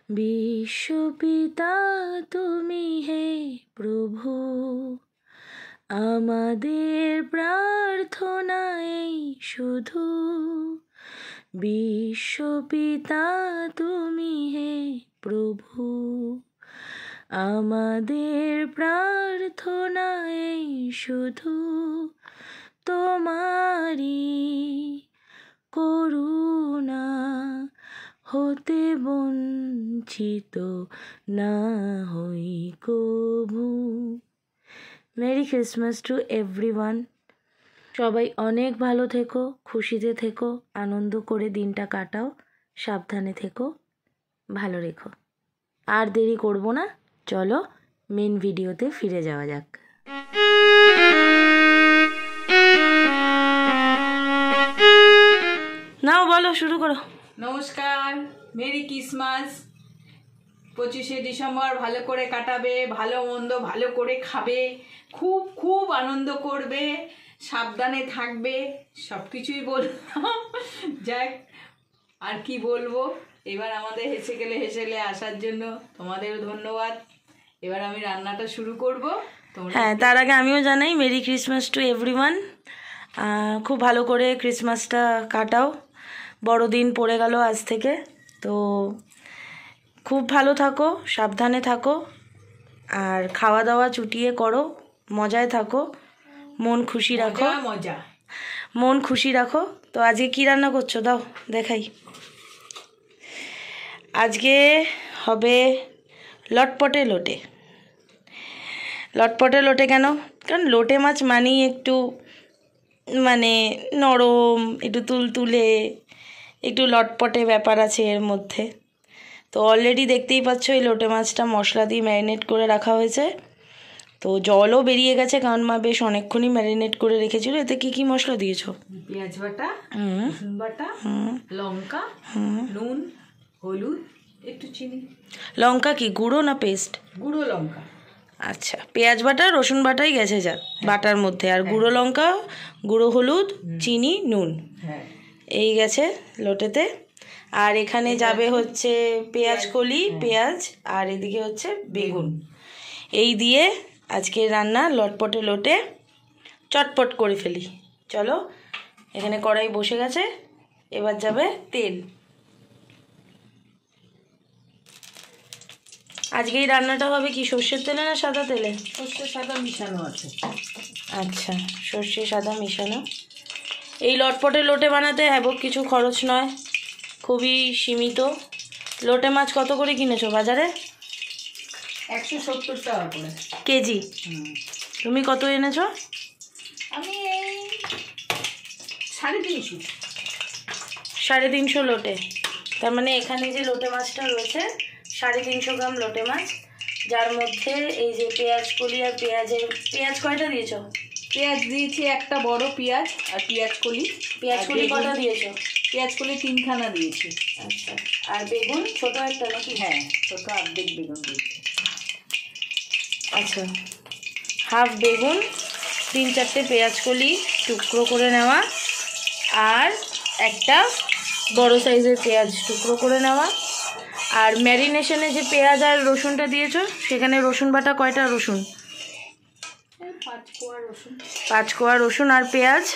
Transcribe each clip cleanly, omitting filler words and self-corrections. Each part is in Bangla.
বিশ্বপিতা তুমি হে প্রভু, আমাদের প্রার্থনা এই শুধু। বিশ্বপিতা তুমি হে প্রভু, আমাদের প্রার্থনা এই শুধু। তোমারি করুণা হতে বঞ্চিত না হই কভু। Merry Christmas to everyone. সবাই অনেক ভালো থেকো, খুশিতে থেকো, আনন্দ করে দিনটা কাটাও, সাবধানে থেকো, ভালো রেখো। আর দেরি করব না, চলো মেন ভিডিওতে ফিরে যাওয়া যাক। নাও বলো, শুরু করো। নমস্কার, মেরি ক্রিসমাস। 25শে ডিসেম্বর ভালো করে কাটাবে, ভালো মন্দ ভালো করে খাবে, খুব খুব আনন্দ করবে, সাবধানে থাকবে, সব কিছুই বললাম। যাক, আর কি বলবো। এবার আমাদের হেসে গেলে আসার জন্য তোমাদেরও ধন্যবাদ। এবার আমি রান্নাটা শুরু করব। হ্যাঁ, তার আগে আমিও জানাই মেরি ক্রিসমাস টু এভরিওয়ান। খুব ভালো করে ক্রিসমাসটা কাটাও, বড়দিন পড়ে গেল আজ থেকে, তো খুব ভালো থাকো, সাবধানে থাকো, আর খাওয়া দাওয়া চুটিয়ে করো, মজায় থাকো, মন খুশি রাখো, মন খুশি রাখো। তো আজকে কি রান্না করছো দাও দেখাই। আজকে হবে লটপটে লোটে। লটপটে লোটে কেন? কারণ লোটে মাছ মানেই একটু মানে নরম, একটু তুলতুলে, একটু লটপটে ব্যাপার আছে এর মধ্যে। তো অলরেডি দেখতেই পাচ্ছ এই লোটে মাছটা মশলা দিয়ে ম্যারিনেট করে রাখা হয়েছে। তো জলও বেরিয়ে গেছে, কারণ মা বেশ অনেকক্ষণই ম্যারিনেট করে রেখেছিল। এতে কি কি মশলা দিয়েছো? পেঁয়াজ বাটা, রসুন বাটা, লঙ্কা, নুন, হলুদ, একটু চিনি। লঙ্কা কি গুঁড়ো না পেস্ট? গুঁড়ো লঙ্কা। আচ্ছা, পেঁয়াজ বাটা রসুন বাটাই গেছে যা বাটার মধ্যে, আর গুঁড়ো লঙ্কা, গুঁড়ো হলুদ, চিনি, নুন, এই গেছে লোটেতে। আর এখানে যাবে হচ্ছে পেঁয়াজ কলি, পেঁয়াজ, আর এদিকে হচ্ছে বেগুন। এই দিয়ে আজকে রান্না লটপটে লোটে, চটপট করে ফেলি। চলো, এখানে কড়াই বসে গেছে, এবার যাবে তেল। আজকে এই রান্নাটা হবে কি সর্ষের তেলে না সাদা তেলে? সর্ষে সাদা মিশানো আছে। আচ্ছা, সর্ষে সাদা মিশানো। এই লটপটে লোটে বানাতে হ্যাবক কিছু খরচ নয়, খুবই সীমিত। লোটে মাছ কত করে কিনেছো বাজারে? 170 টাকা করে কেজি। তুমি কত এনেছো? আমি এই 350। 350 লোটে। তার মানে এখানে যে লোটে মাছটা রয়েছে 350 গ্রাম লোটে মাছ, যার মধ্যে এই যে পেঁয়াজ কলি আর পেঁয়াজ কয়টা দিয়েছো? পেঁয়াজ দিয়েছি একটা বড় পেঁয়াজ, আর পেঁয়াজ কলি কটা দিয়েছো? পেঁয়াজ কলি 3খানা দিয়েছি। আচ্ছা, আর বেগুন ছোট একটা নাকি? হ্যাঁ, ছোট অর্ধেক বেগুন দিয়েছি। আচ্ছা, হাফ বেগুন, 3-4টে পেঁয়াজ কলি টুকরো করে নেওয়া, আর একটা বড় সাইজের পেঁয়াজ টুকরো করে নেওয়া। আর ম্যারিনেশনে যে পেঁয়াজ আর রসুনটা দিয়েছো, সেখানে রসুন বাটা কয়টা রসুন? 5 কোয়া রসুন। 5 কোয়া রসুন। আর পেঁয়াজ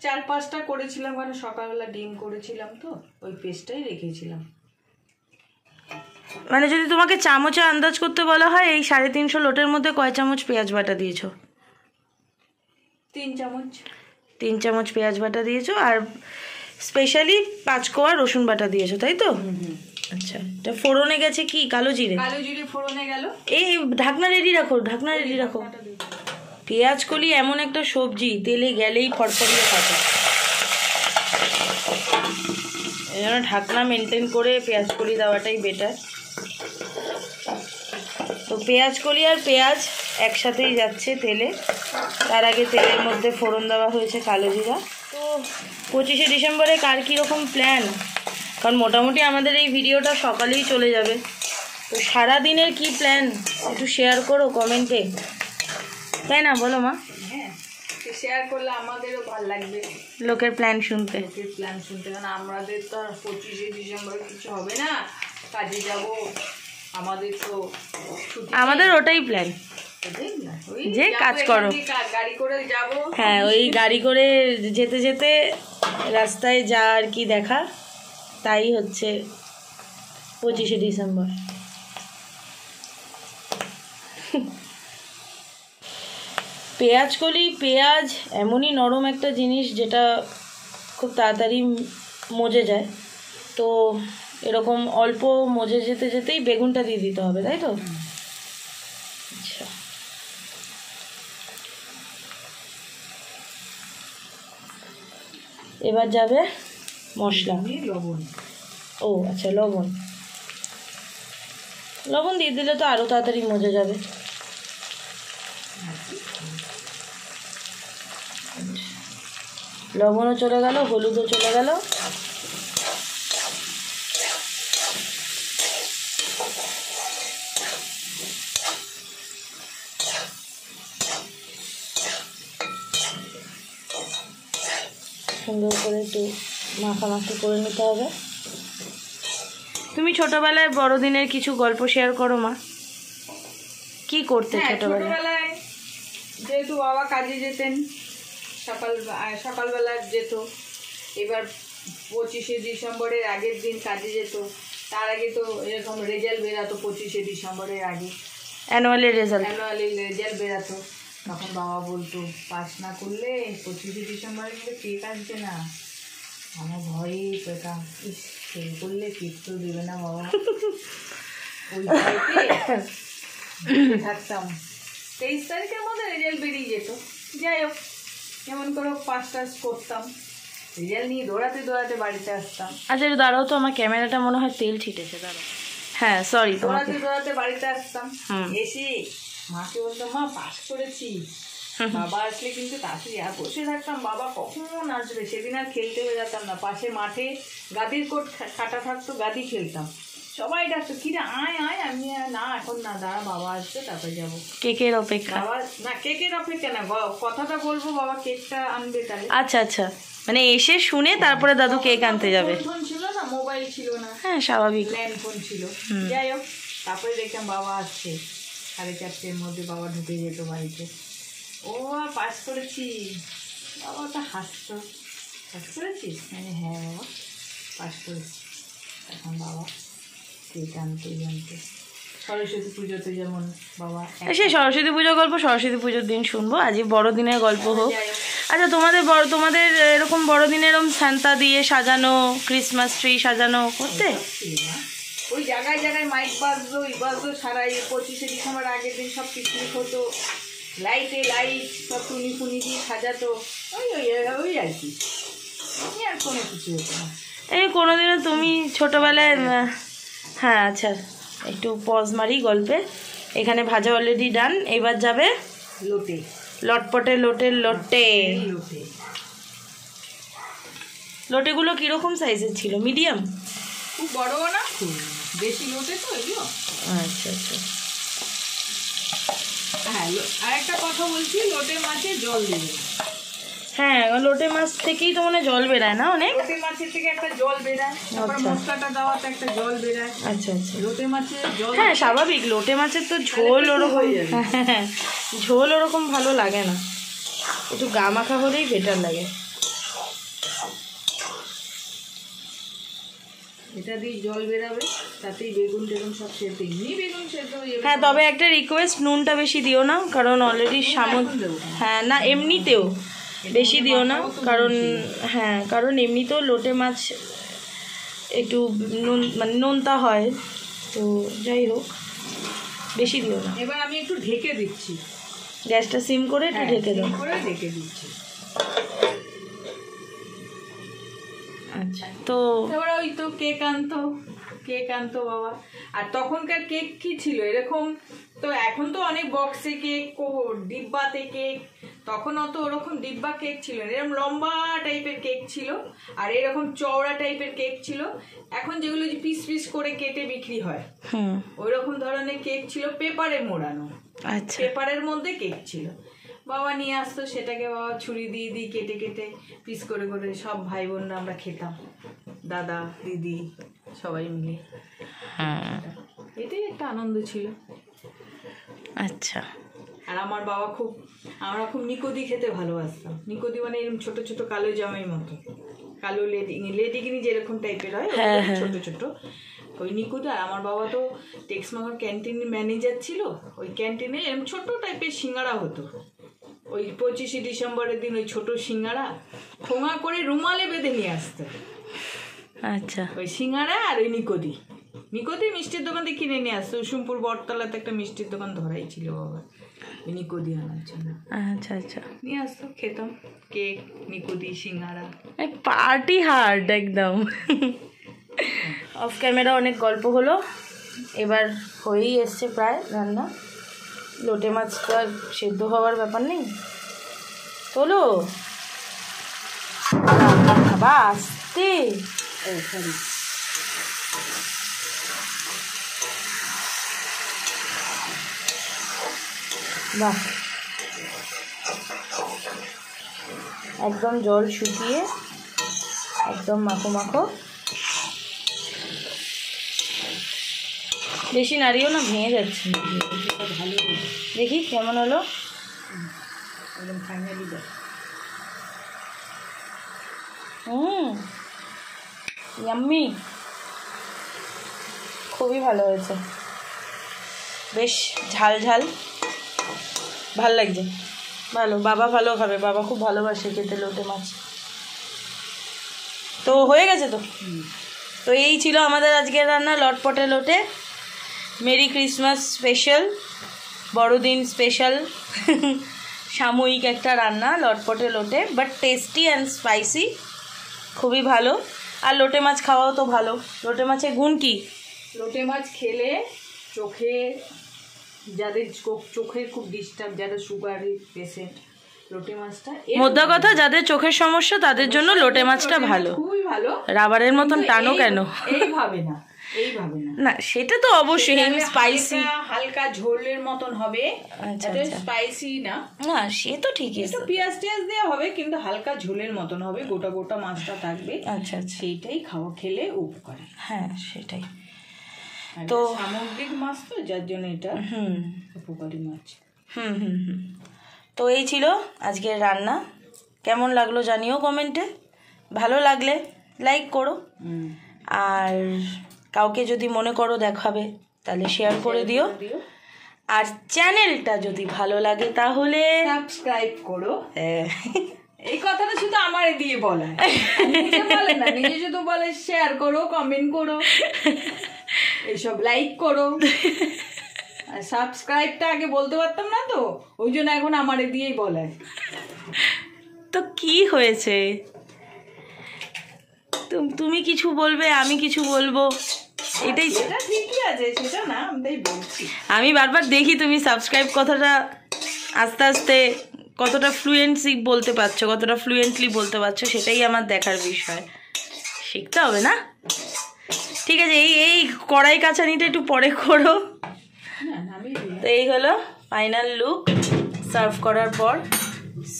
4-5টা করেছিলাম, কারণ সকালবেলা ডিম করেছিলাম, তো ওই পেস্টটাই রেখেছিলাম। মানে যদি তোমাকে চামচে আন্দাজ করতে বলা হয়, এই 350 লোটের মধ্যে কয় চামচ পেঁয়াজ বাটা দিয়েছো? 3 চামচ। 3 চামচ পেঁয়াজ বাটা দিয়েছো, আর স্পেশালি 5 কোয়া রসুন বাটা দিয়েছো, তাই তো? আচ্ছা, এটা ফোড়নে গেছে কি কালো জিরে? কালো জিরে ফোড়নে গেল। এই ঢাকনা রেডি রাখো, ঢাকনা রেডি রাখো। পেঁয়াজ কলি এমন একটা সবজি, তেলে গেলেই ফড়ফড়িয়ে থাকে, এই জন্য ঢাকনা মেনটেন করে পেঁয়াজ কলি দেওয়াটাই বেটার। তো পেঁয়াজ কলি আর পেঁয়াজ একসাথেই যাচ্ছে তেলে। তার আগে তেলের মধ্যে ফোড়ন দেওয়া হয়েছে কালো জিরা। তো 25শে ডিসেম্বরে কার কীরকম প্ল্যান? কারণ মোটামুটি আমাদের এই ভিডিওটা সকালেই চলে যাবে, তো সারাদিনের কি প্ল্যান একটু শেয়ার করো কমেন্টে, তাই না? বলো মা। হ্যাঁ, শেয়ার করলে আমাদেরও ভালো লাগবে লোকের প্ল্যান শুনতে। কারণ আমাদের তো আর 25শে ডিসেম্বর কিছু হবে না, কাজে যাব, আমাদের তো আমাদের ওটাই প্ল্যান, যে কাজ করো, গাড়ি করে যাব। হ্যাঁ ওই গাড়ি করে যেতে যেতে রাস্তায় যা আর কি দেখা, তাই হচ্ছে 25শে ডিসেম্বর। পেঁয়াজ এমনই নরম একটা জিনিস যেটা খুব তাড়াতাড়ি মজে যায়, তো এরকম অল্প মজে যেতে যেতেই বেগুনটা দিয়ে দিতে হবে, তাই তো? আচ্ছা, এবার যাবে মশলা, লবণ। ও আচ্ছা, লবণ দিয়ে দিলে তো আরও তাড়াতাড়ি মজে যাবে। লবণও চলে গেল, হলুদও চলে গেল। সুন্দর করে একটু মাখামাখি করে নিতে হবে। তুমি ছোটবেলায় বড়দিনের কিছু গল্প শেয়ার করো মা, কি করতে ছোটবেলায়? যেহেতু বাবা কাজে যেতেন, সকালবেলা যেত, এবার 25শে ডিসেম্বরের আগের দিন কাজে যেত, তার আগে তো এরকম রেজাল্ট বেরাতো, 25শে ডিসেম্বরের আগে অ্যানুয়ালি রেজাল্ট বেরাতো। তখন বাবা বলতো, পাস না করলে 25শে ডিসেম্বরে কিন্তু কেক আসবে না। আমার ভয়ই পেতাম, ফেল করলে কেক তো দেবে না বাবা, ওই ভয়তে থাকতাম। 23 তারিখের মধ্যে রেজাল্ট বেরিয়ে যেত, যাই হোক কেমন করে পাস টাস করতাম, রেজাল্ট নিয়ে দৌড়াতে দৌড়াতে বাড়িতে আসতাম। আচ্ছা দাঁড়াও তো, আমার ক্যামেরাটা মনে হয় তেল ছিটেছে, দাঁড়াও। হ্যাঁ সরি, দৌড়াতে দৌড়াতে বাড়িতে আসতাম, এসে মাকে বলতাম, মা পাস করেছি। বাবা আসলে কিন্তু তাড়াতাড়ি আর বসে থাকতাম, বাবা কখন আসবে। সেদিন আর খেলতে হয়ে যেতাম না, পাশে মাঠে গাদির কোট কাটা থাকতো, গাদি খেলতাম। সবাই ডাকতো, কিরে আয় আয়, আমি না এখন না, দাঁড়া বাবা আসবে তারপরে যাবো। কেকের অপেক্ষা? বাবা না, কেকের অপেক্ষা না, কথাটা বলবো, বাবা কেকটা আনবে তাহলে। আচ্ছা আচ্ছা, মানে এসে শুনে তারপরে দাদু কেক আনতে যাবে। ফোন ছিল না, মোবাইল ছিল না, হ্যাঁ স্বাভাবিক, ল্যান্ড ফোন ছিল। যাই হোক তারপরে দেখতাম বাবা আসছে, 4:30-এর মধ্যে বাবা ঢুকে যেত বাড়িতে। ও পাস করেছি, বাবা তো হাসতো, পাস করেছিস? হ্যাঁ বাবা পাস করেছি। এখন বাবা কেক আনতে জানতে। সরস্বতী পুজোতে যেমন বাবা, সেই সরস্বতী পুজোর গল্প সরস্বতী পুজোর দিন শুনবো, আজই বড়দিনের গল্প হোক। আচ্ছা তোমাদের এরকম বড়দিনে এরকম সান্তা দিয়ে সাজানো, ক্রিসমাস ট্রি সাজানো করতে? ওই জায়গায় জায়গায় মাইক বাজতো, সারা 25শে ডিসেম্বর আগের দিন সব পিকনিক হতো, লাইট সব টুনি দিয়ে সাজাতো, ওই আর কি, আর কোনো কিছু হতো না। এই কোনোদিনও তুমি ছোটোবেলায়, হ্যাঁ আচ্ছা একটু পজ মারি গল্পে। এখানে ভাজা অলরেডি ডান, এবার যাবে লোটে, লটপটে লোটে। লোটেগুলো কীরকম সাইজের ছিল? মিডিয়াম? খুব বড়ও না খুব বেশি লোটে তো এগুলো। আচ্ছা আচ্ছা, হ্যাঁ আর একটা কথা বলছি, লোটে মাছে জল দেবে। হ্যাঁ লোটে মাছ থেকেই তো মানে জল বেরায় না অনেক? লোটে মাছের থেকে একটা জল বেরায়, তারপর মশলাটা দেওয়াতে একটা জল বেরায়। আচ্ছা আচ্ছা, লোটে মাছের জল, হ্যাঁ স্বাভাবিক, লোটে মাছের তো ঝোল ওরকম, হ্যাঁ ঝোল ওরকম ভালো লাগে না, একটু গা মাখা হলেই বেটার লাগে। এটা দিয়ে জল বেরাবে, তাতেই বেগুন টেগুন সব সেদ্ধ, এমনি বেগুন সেদ্ধ। হ্যাঁ তবে একটা রিকোয়েস্ট, নুনটা বেশি দিও না, কারণ অলরেডি হ্যাঁ না এমনিতেও বেশি দিও না, কারণ হ্যাঁ কারণ এমনিতেও লোটে মাছ একটু নুন মানে নোনতা হয়, তো যাই হোক বেশি দিও না। এবার আমি একটু ঢেকে দিচ্ছি, গ্যাসটা সিম করে একটু ঢেকে দাও। ঢেকে দিচ্ছি। আচ্ছা, তো এবার ওই তো কেক আনতো বাবা। আর তখনকার কেক কি ছিল এরকম, তো এখন তো অনেক বক্সে কেক, ডিব্বাতে কেক, তখন অত ওরকম ডিব্বা কেক ছিল না, এরকম লম্বা টাইপের কেক ছিল, আর এরকম চওড়া টাইপের কেক ছিল। এখন যেগুলো যে পিস পিস করে কেটে বিক্রি হয়, ওই রকম ধরনের কেক ছিল, পেপারে মোড়ানো। আচ্ছা, পেপারের মধ্যে কেক ছিল, বাবা নিয়ে আসতো, সেটাকে বাবা ছুরি দিয়ে কেটে কেটে পিস করে করে সব ভাই বোনরা আমরা খেতাম, দাদা দিদি সবাই মিলে। হ্যাঁ, এটাই একটা আনন্দ ছিল। আচ্ছা। আর আমার বাবা আমরা খুব নিকোদি খেতে ভালোবাসতাম। নিকোদি মানে এরকম ছোট ছোট কালো জামের মতো, কালো লেডিগিনি যেরকম টাইপের হয়, ছোট ছোট ওই নিকোদি। আর আমার বাবা তো টেক্সমাগার ক্যান্টিনের ম্যানেজার ছিল, ওই ক্যান্টিনে এরকম ছোট টাইপের সিঙ্গাড়া হতো। ওই 25শে ডিসেম্বরের দিন ওই ছোট সিঙ্গাড়া ঠোঙা করে রুমালে বেঁধে নিয়ে আসতো। আচ্ছা, ওই সিঙ্গাড়া আর ওই নিকোদি মিষ্টির দোকান থেকে কিনে নিয়ে আসতো। কুসুমপুর বটতলাতে একটা মিষ্টির দোকান ধরাই ছিল বাবা, নিকোদি আনার জন্য। আচ্ছা আচ্ছা, নিয়ে আসতো, খেতাম কেক, নিকোদি, সিঙ্গাড়া। পার্টি হার্ড একদম। অফ ক্যামেরা অনেক গল্প হলো, এবার হয়েই এসছে প্রায় রান্না। লোটে মাছটা সেদ্ধ হওয়ার ব্যাপার নেই, চলো বাবা আসতে। সরি, বাহ, একদম জল শুকিয়ে একদম মাখো মাখো। বেশি নাড়িও না, ভেঙে যাচ্ছে। ভালো দেখি কেমন হলো। একদম ফাইনালি যায়। ইয়াম্মি, খুবই ভালো হয়েছে, বেশ ঝাল ঝাল, ভাল লাগছে, ভালো। বাবা ভালো খাবে, বাবা খুব ভালোবাসে খেতে লোটে মাছ। তো হয়ে গেছে তো। তো এই ছিল আমাদের আজকের রান্না, লটপটে লোটে। মেরি ক্রিসমাস স্পেশাল, বড়দিন স্পেশাল সাময়িক একটা রান্না, লটপটে লোটে, বাট টেস্টি অ্যান্ড স্পাইসি, খুবই ভালো। আর লোটে মাছ খাওয়াও তো ভালো। লোটে মাছের গুণ কি? লোটে মাছ খেলে চোখে, যাদের চোখের খুব ডিস্টার্ব, যারা সুগারের পেশেন্ট, লোটে মাছটা, মোদ্দা কথা যাদের চোখের সমস্যা তাদের জন্য লোটে মাছটা ভালো। খুবই ভালো, রাবারের মতন টানো কেন? এইভাবে না, না সেটা তো অবশ্যই স্পাইসি, হালকা ঝোলের মতন হবে, আচ্ছা স্পাইসি না। না সে তো ঠিকই, একটু পেঁয়াজ টেয়াজ দেওয়া হবে, কিন্তু হালকা ঝোলের মতন হবে, গোটা গোটা মাছটা থাকবে। আচ্ছা আচ্ছা, সেইটাই খেলে উপকারী। হ্যাঁ সেটাই তো সামুদ্রিক মাছ তো, যার জন্য এটা উপকারী মাছ। তো এই ছিল আজকের রান্না। কেমন লাগলো জানিও কমেন্টে, ভালো লাগলে লাইক করো, আর কাউকে যদি মনে করো দেখাবে তাহলে শেয়ার করে দিও, আর চ্যানেলটা যদি ভালো লাগে তাহলে সাবস্ক্রাইব করো। এই কথাটা শুধু আমারে দিয়ে বলা, নিজে বলে না, নিজে শুধু বলে শেয়ার করো, কমেন্ট করো, এইসব লাইক করো। আর সাবস্ক্রাইবটা আগে বলতে পারতাম না তো, ওই জন্য এখন আমারে দিয়েই বলায়। তো কি হয়েছে, তুমি কিছু বলবে, আমি কিছু বলবো, এটাই ঠিকই আছে, সেটা না আমি বলছি। আমি বারবার দেখি তুমি সাবস্ক্রাইব কথাটা আস্তে আস্তে কতটা ফ্লুয়েন্টলি বলতে পারছো, সেটাই আমার দেখার বিষয়। শিখতে হবে না? ঠিক আছে, এই কড়াই কাছানিটা একটু পরে করো। তো এই হলো ফাইনাল লুক সার্ভ করার পর।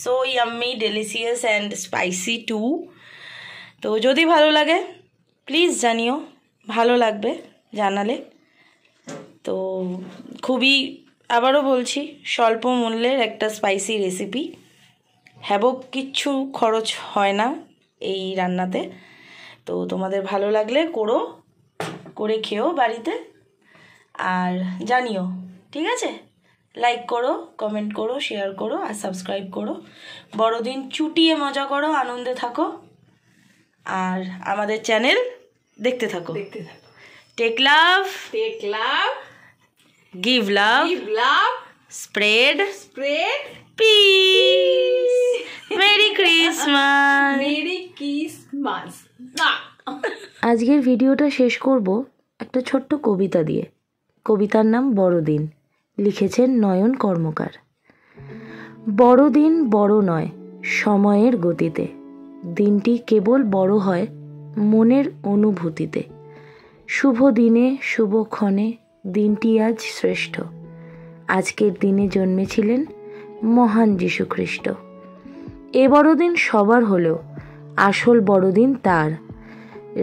So yummy, delicious and spicy too. তো যদি ভালো লাগে প্লিজ জানিও, ভালো লাগবে জানালে। তো খুবই, আবারও বলছি, স্বল্প মূল্যের একটা স্পাইসি রেসিপি, হ্যাবক কিচ্ছু খরচ হয় না এই রান্নাতে। তো তোমাদের ভালো লাগলে করে খেও বাড়িতে, আর জানিও, ঠিক আছে? লাইক করো, কমেন্ট করো, শেয়ার করো, আর সাবস্ক্রাইব করো। বড়দিন চুটিয়ে মজা করো, আনন্দে থাকো, আর আমাদের চ্যানেল দেখতে থাকো। টেক লাভ, give love, spread peace. Merry Christmas. আজকের ভিডিওটা শেষ করব একটা ছোট্ট কবিতা দিয়ে। কবিতার নাম বড়দিন, লিখেছেন নয়ন কর্মকার। বড়দিন বড় নয় সময়ের গতিতে, দিনটি কেবল বড় হয় মনের অনুভূতিতে। শুভ দিনে শুভক্ষণে দিনটি আজ শ্রেষ্ঠ, আজকের দিনে জন্মেছিলেন মহান যীশু খ্রিস্ট। এ বড়দিন সবার হলেও আসল বড়দিন তার,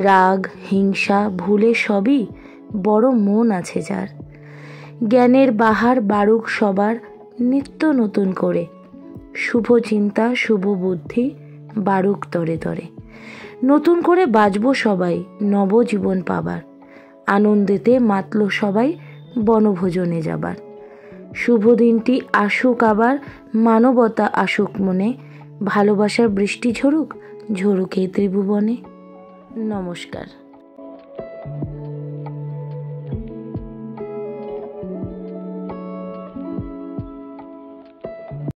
রাগ হিংসা ভুলে সবই বড় মন আছে যার। জ্ঞানের বাহার বাড়ুক সবার নিত্য নতুন করে, শুভ চিন্তা শুভ বুদ্ধি বাড়ুক তরে তরে। নতুন করে বাঁচব সবাই নবজীবন পাবার, আনন্দেতে মাতল সবাই বনভোজনে যাবার। শুভ দিনটি আসুক আবার, মানবতা আসুক মনে, ভালোবাসার বৃষ্টি ঝরুক ঝরুক এই ত্রিভুবনে। নমস্কার।